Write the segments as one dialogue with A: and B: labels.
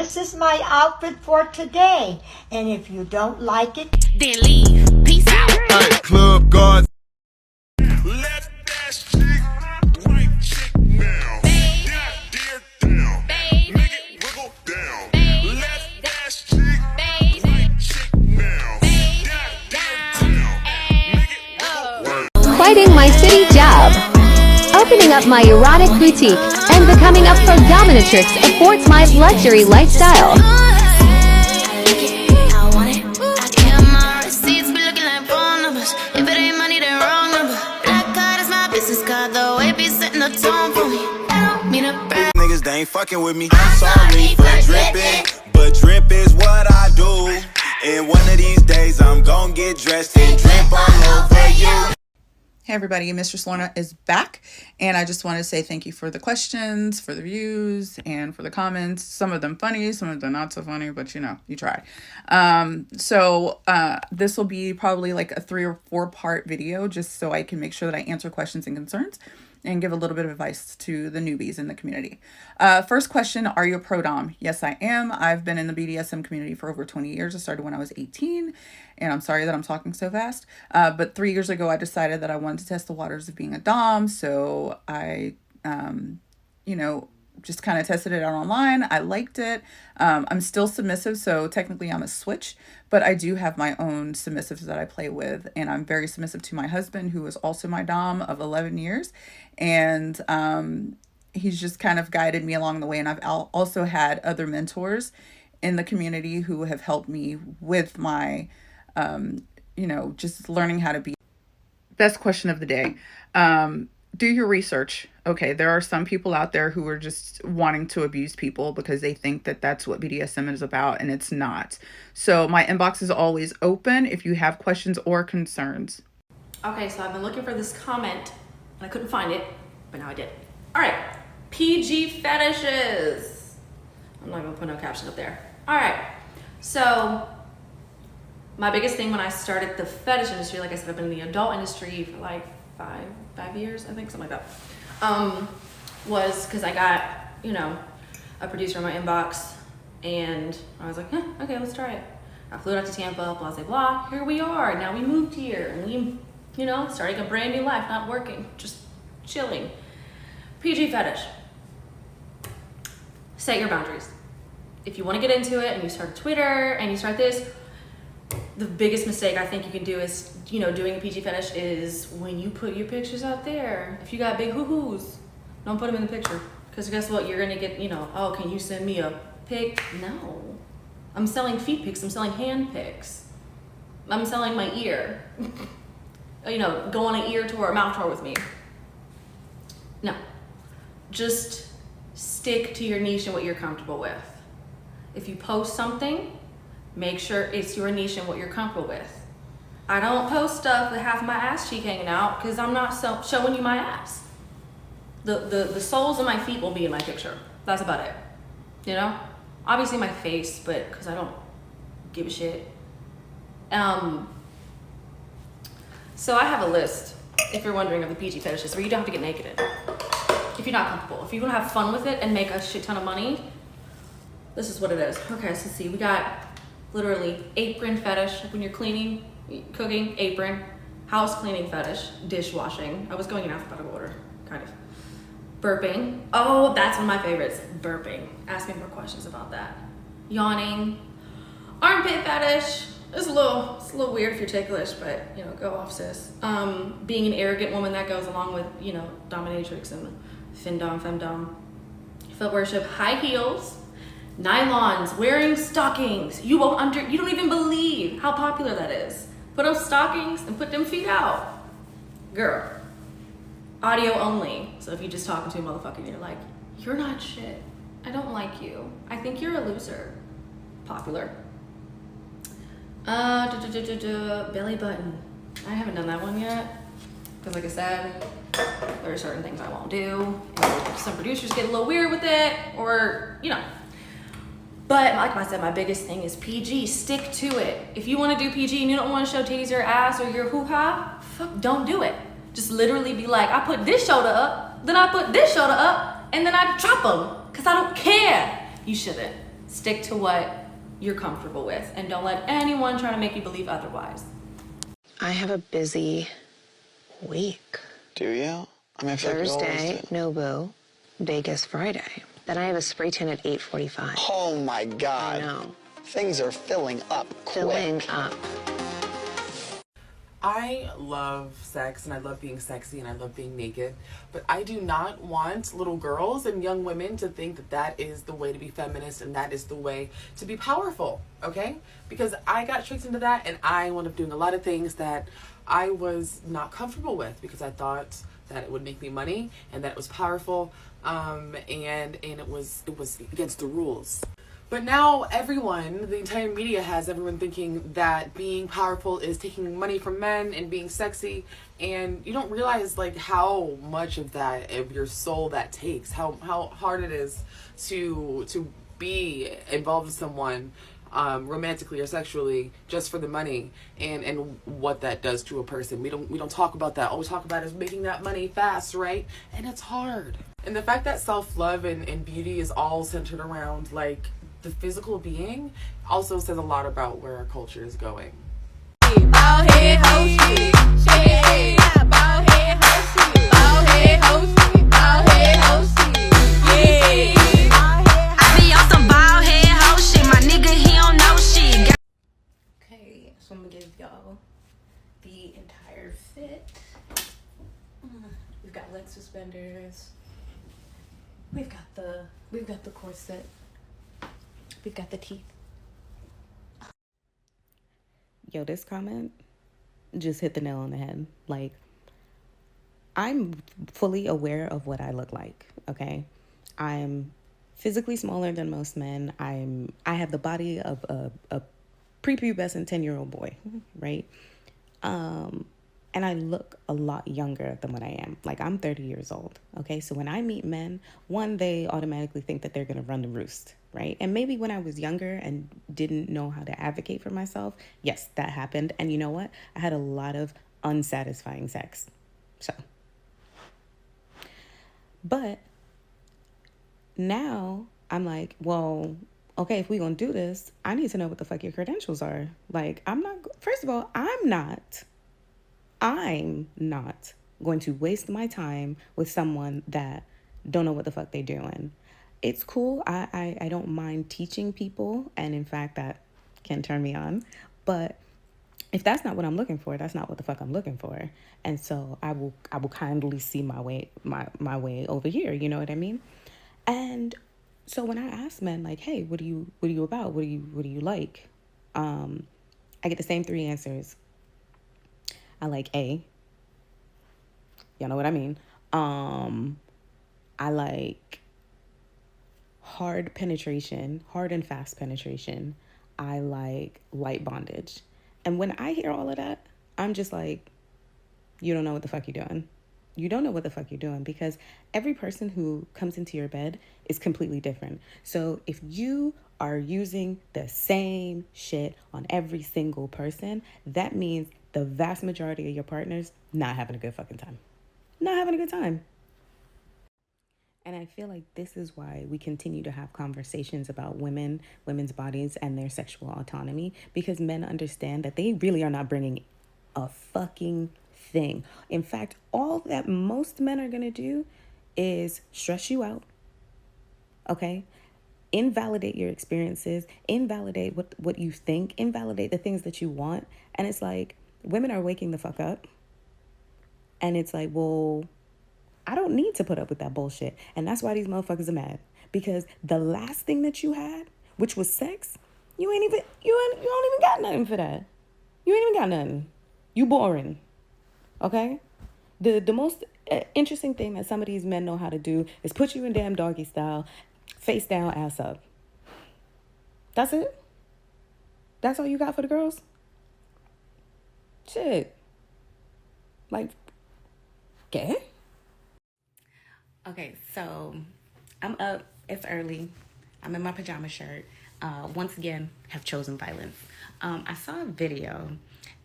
A: this is my outfit for today. And if you don't like it,
B: then leave. Peace out.
C: Hey, club guards.
D: Let that shit right chick down. That dear down. Make it wiggle down. Let that shit right chick down. That dear down. Make it wiggle down.
E: Quitting my city job, opening up my erotic boutique, and becoming a pro dominatrix affords my luxury lifestyle.
C: Niggas, they ain't fucking with me. I'm sorry for dripping, but drip is what I do. And one of these days, I'm gonna get dressed and drip all over you.
F: Hey everybody, Mistress Lorna is back, and I just want to say thank you for the questions, for the views, and for the comments. Some of them funny, some of them not so funny, but you know, you try. This will be probably like a 3 or 4 part video, just so I can make sure that I answer questions and concerns and give a little bit of advice to the newbies in the community. First question, are you a pro dom? Yes, I am. I've been in the BDSM community for over 20 years. I started when I was 18, and I'm sorry that I'm talking so fast. But 3 years ago, I decided that I wanted to test the waters of being a dom. So I, just kind of tested it out online. I liked it. I'm still submissive, so technically I'm a switch, but I do have my own submissives that I play with, and I'm very submissive to my husband, who is also my dom of 11 years, and he's just kind of guided me along the way, and I've also had other mentors in the community who have helped me with my, just learning how to be. Best question of the day. Do your research. Okay, there are some people out there who are just wanting to abuse people because they think that that's what BDSM is about, and it's not. So my inbox is always open if you have questions or concerns.
G: Okay, so I've been looking for this comment, and I couldn't find it, but now I did. All right, PG fetishes. I'm not gonna put no caption up there. All right, so my biggest thing when I started the fetish industry, like I said, I've been in the adult industry for like five years, I think, something like that, was because I got, a producer in my inbox, and I was like, okay, let's try it. I flew out to Tampa, blah, blah, blah. Here we are. Now we moved here, and we, starting a brand new life, not working, just chilling. PG fetish. Set your boundaries. If you want to get into it, and you start Twitter, and you start this, the biggest mistake I think you can do is, doing a PG fetish is when you put your pictures out there. If you got big hoo-hoos, don't put them in the picture. Because guess what? You're going to get, oh, can you send me a pic? No. I'm selling feet pics. I'm selling hand pics. I'm selling my ear. Go on an ear tour, a mouth tour with me. No. Just stick to your niche and what you're comfortable with. If you post something, make sure it's your niche and what you're comfortable with. I don't post stuff that have my ass cheek hanging out because I'm not showing you my ass. The soles of my feet will be in my picture. That's about it. Obviously my face, but because I don't give a shit. So I have a list, if you're wondering, of the PG fetishes where you don't have to get naked in. If you're not comfortable. If you want to have fun with it and make a shit ton of money, this is what it is. Okay, so let's see. We got literally apron fetish, when you're cleaning, cooking, apron. House cleaning fetish, dishwashing. I was going in alphabetical order, kind of. Burping. Oh, that's one of my favorites. Burping. Ask me more questions about that. Yawning. Armpit fetish. It's a little weird if you're ticklish, but go off, sis. Being an arrogant woman, that goes along with, dominatrix and femdom. Foot worship, high heels, nylons, wearing stockings. You don't even believe how popular that is. Put on stockings and put them feet out. Girl. Audio only. So if you just talking to a motherfucker and you're like, you're not shit. I don't like you. I think you're a loser. Popular. Belly button. I haven't done that one yet. Because like I said, there are certain things I won't do. And some producers get a little weird with it, or, But like I said, my biggest thing is PG. Stick to it. If you want to do PG and you don't want to show titties or ass or your hoo-ha, don't do it. Just literally be like, I put this shoulder up, then I put this shoulder up, and then I drop them. Because I don't care. You shouldn't. Stick to what you're comfortable with and don't let anyone try to make you believe otherwise.
H: I have a busy week.
I: Do you? I mean, I feel like you always
H: Thursday,
I: do.
H: Nobu. Vegas Friday. Then I have a spray tan at 8:45.
I: Oh my God.
H: I know.
I: Things are filling up quick.
H: Filling up.
J: I love sex and I love being sexy and I love being naked, but I do not want little girls and young women to think that that is the way to be feminist and that is the way to be powerful, okay? Because I got tricked into that and I wound up doing a lot of things that I was not comfortable with because I thought that it would make me money and that it was powerful, and it was against the rules. But now everyone, the entire media has everyone thinking that being powerful is taking money from men and being sexy, and you don't realize like how much of that, of your soul that takes, how hard it is to be involved with someone romantically or sexually just for the money, and what that does to a person. We don't talk about that. All we talk about is making that money fast, right? And it's hard. And the fact that self-love and beauty is all centered around like the physical being also says a lot about where our culture is going.
B: Okay, so I'm gonna give y'all the entire fit. We've got leg suspenders. We've got the corset. We've got the teeth.
K: Yo, this comment just hit the nail on the head. Like, I'm fully aware of what I look like, okay? I'm physically smaller than most men. I have the body of a prepubescent 10-year-old boy, right? And I look a lot younger than what I am. Like, I'm 30 years old, okay? So when I meet men, one, they automatically think that they're gonna run the roost, right? And maybe when I was younger and didn't know how to advocate for myself, yes, that happened. And you know what? I had a lot of unsatisfying sex, so. But now I'm like, well, okay, if we gonna do this, I need to know what the fuck your credentials are. Like, first of all, I'm not going to waste my time with someone that don't know what the fuck they doing. It's cool. I don't mind teaching people, and in fact, that can turn me on. But if that's not what I'm looking for, that's not what the fuck I'm looking for. And so I will kindly see my way over here. You know what I mean? And so when I ask men like, hey, what are you about? What do you like? I get the same three answers. I like A. Y'all know what I mean. I like hard penetration, hard and fast penetration. I like light bondage. And when I hear all of that, I'm just like, you don't know what the fuck you're doing. You don't know what the fuck you're doing, because every person who comes into your bed is completely different. So if you are using the same shit on every single person, that means the vast majority of your partners not having a good fucking time. Not having a good time. And I feel like this is why we continue to have conversations about women's bodies and their sexual autonomy, because men understand that they really are not bringing a fucking thing. In fact, all that most men are going to do is stress you out, okay? Invalidate your experiences, invalidate what you think, invalidate the things that you want. And it's like, women are waking the fuck up. And it's like, well, I don't need to put up with that bullshit. And that's why these motherfuckers are mad. Because the last thing that you had, which was sex, you don't even got nothing for that. You ain't even got nothing. You boring. Okay? The most interesting thing that some of these men know how to do is put you in damn doggy style, face down, ass up. That's it? That's all you got for the girls? Shit. Like, okay? Okay, so I'm up. It's early. I'm in my pajama shirt. Once again, have chosen violence. I saw a video,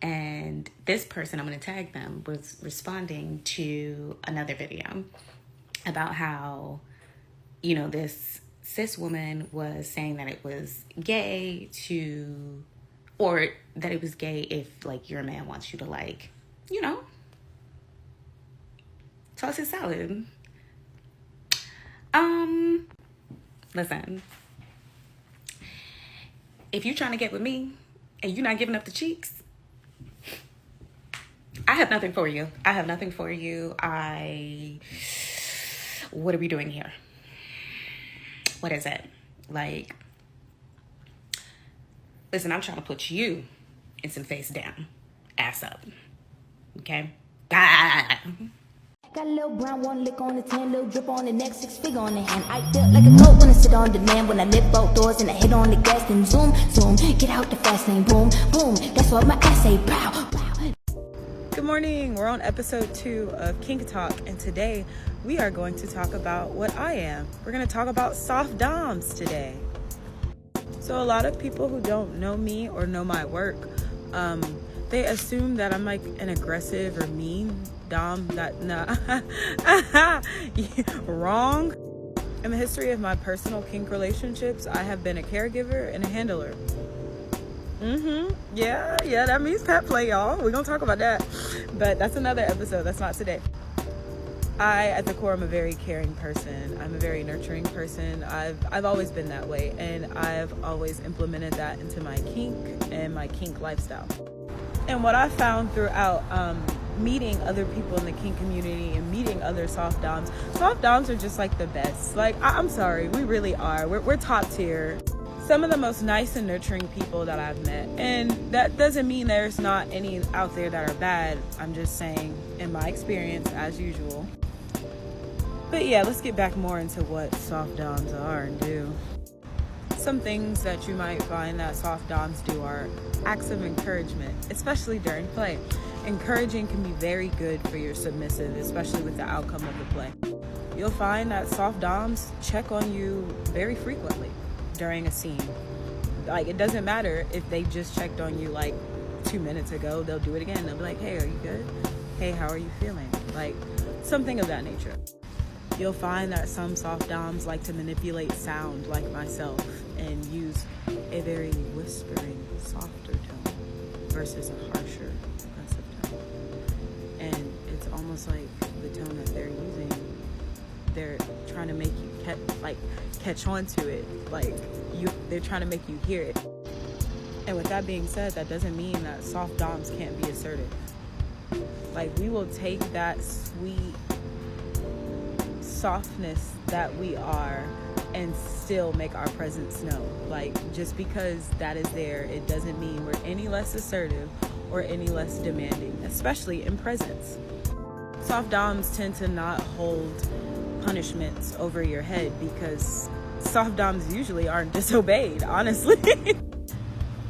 K: and this person, I'm going to tag them, was responding to another video about how, this cis woman was saying that it was gay to, or that it was gay if like your man wants you to like, you know, toss his salad. Listen, if you're trying to get with me and you're not giving up the cheeks, I have nothing for you. I have nothing for you. What are we doing here? What is it? Like, listen, I'm trying to put you in some face down, ass up. Okay? Ah.
L: Got a little brown, one lick on the tan, little drip on the neck, 6 figure on the hand. I feel like a goat when I sit on demand, when I lift both doors and I hit on the gas, then zoom, zoom, get out the fast lane, boom, boom. That's what my ass say, pow, pow.
K: Good morning. We're on episode 2 of Kink Talk, and today we are going to talk about what I am. We're going to talk about soft doms today. So a lot of people who don't know me or know my work, they assume that I'm like an aggressive or mean dom. Wrong. In the history of my personal kink relationships, I have been a caregiver and a handler. Yeah, that means pet play, y'all. We're gonna talk about that, but that's another episode. That's not today. At the core, I'm a very caring person. I'm a very nurturing person. I've always been that way, and I've always implemented that into my kink and my kink lifestyle. And what I found throughout meeting other people in the kink community and meeting other soft doms are just like the best. Like, I'm sorry, we really are. We're top tier. Some of the most nice and nurturing people that I've met. And that doesn't mean there's not any out there that are bad. I'm just saying, in my experience, as usual. But yeah, let's get back more into what soft doms are and do. Some things that you might find that soft doms do are acts of encouragement, especially during play. Encouraging can be very good for your submissive, especially with the outcome of the play. You'll find that soft doms check on you very frequently during a scene. Like, it doesn't matter if they just checked on you like 2 minutes ago, they'll do it again. They'll be like, hey, are you good? Hey, how are you feeling? Like, something of that nature. You'll find that some soft doms like to manipulate sound like myself and use a very whispering, softer tone versus a harsher, aggressive tone. And it's almost like the tone that they're using, they're trying to make you catch on to it. Like, they're trying to make you hear it. And with that being said, that doesn't mean that soft doms can't be assertive. Like, we will take that sweet softness that we are and still make our presence known. Like, just because that is there, it doesn't mean we're any less assertive or any less demanding, especially in presence. Soft doms tend to not hold punishments over your head because soft doms usually aren't disobeyed, honestly.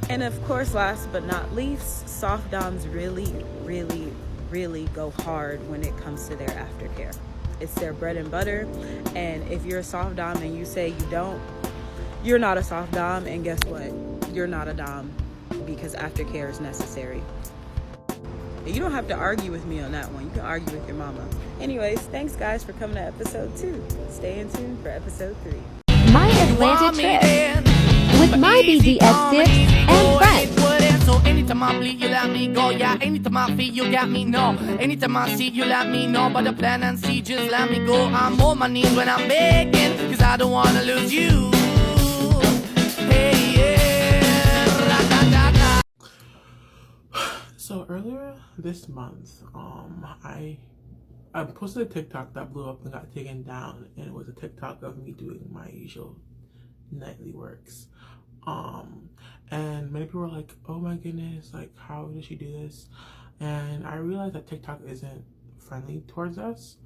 K: And of course, last but not least, soft doms really, really, really go hard when it comes to their aftercare. It's their bread and butter, and if you're a soft dom and you say you don't, you're not a soft dom, and guess what? You're not a dom, because aftercare is necessary. And you don't have to argue with me on that one. You can argue with your mama. Anyways, thanks guys for coming to episode 2. Stay in tune for episode 3.
E: My Atlanta trip with my BDS tips and friends.
M: So anytime I bleed, you let me go. Yeah, anytime I feel, you got me, no. Anytime I see, you let me know. But the plan and see, just let me go. I'm on my knees when I'm begging, cause I don't wanna lose you. Hey, yeah. Ra-da-da-da.
J: So earlier this month, I posted a TikTok that blew up and got taken down, and it was a TikTok of me doing my usual nightly works. And many people were like, oh my goodness, like, how did she do this? And I realized that TikTok isn't friendly towards us.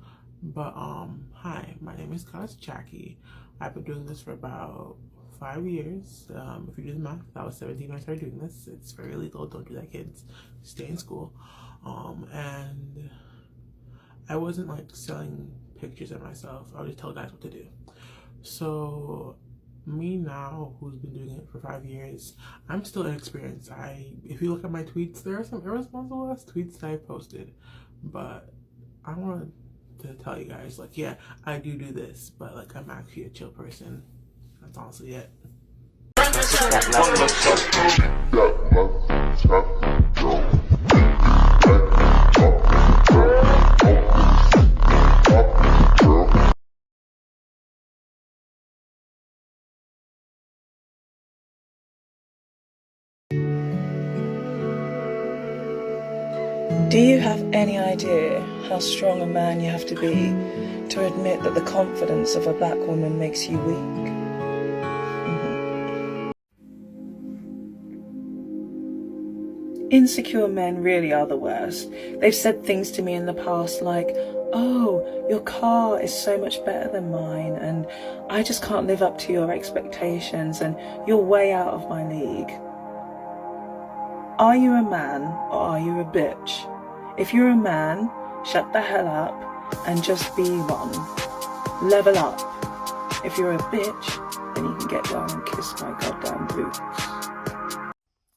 J: But hi, my name is Goddess Jackie. I've been doing this for about 5 years. If you do the math, I was 17 when I started doing this. It's very illegal. Don't do that, kids. Stay in school. And I wasn't like selling pictures of myself. I would just tell guys what to do. So me now, who's been doing it for 5 years, I'm still inexperienced. If you look at my tweets, there are some irresponsible ass tweets that I posted, but I wanted to tell you guys, like, yeah, I do this, but like, I'm actually a chill person.
N: answer yet.
O: Do you have any idea how strong a man you have to be to admit that the confidence of a black woman makes you weak? Insecure men really are the worst. They've said things to me in the past like, oh, your car is so much better than mine, and I just can't live up to your expectations, and you're way out of my league. Are you a man or are you a bitch? If you're a man, shut the hell up and just be one. Level up. If you're a bitch, then you can get down and kiss my goddamn boots.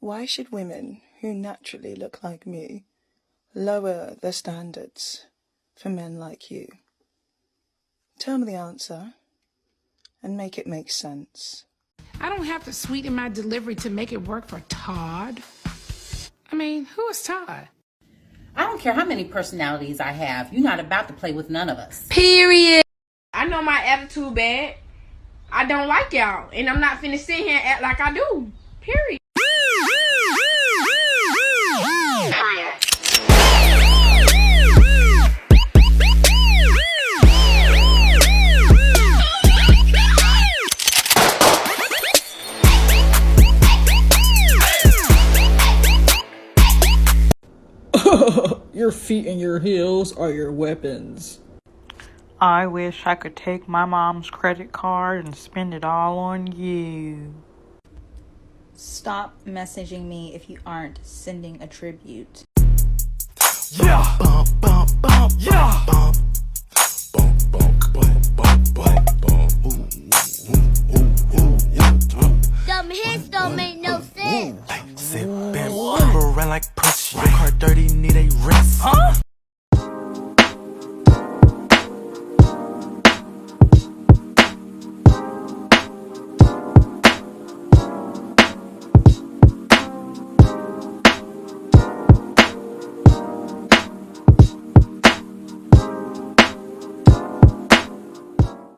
O: Why should women who naturally look like me lower their standards for men like you? Tell me the answer and make it make sense.
P: I don't have to sweeten my delivery to make it work for Todd. I mean, who is Todd?
Q: I don't care how many personalities I have. You're not about to play with none of us.
R: Period. I know my attitude bad. I don't like y'all. And I'm not finna sit here and act like I do. Period.
S: Your feet and your heels are your weapons.
T: I wish I could take my mom's credit card and spend it all on you.
U: Stop messaging me if you aren't sending a tribute.
D: Yeah. Bump, bump, bump. Yeah. Bump. Bump, bump, bump, bump, bump, bump.
L: Dumb hits don't make no sense.
D: Sit back, around like pussy.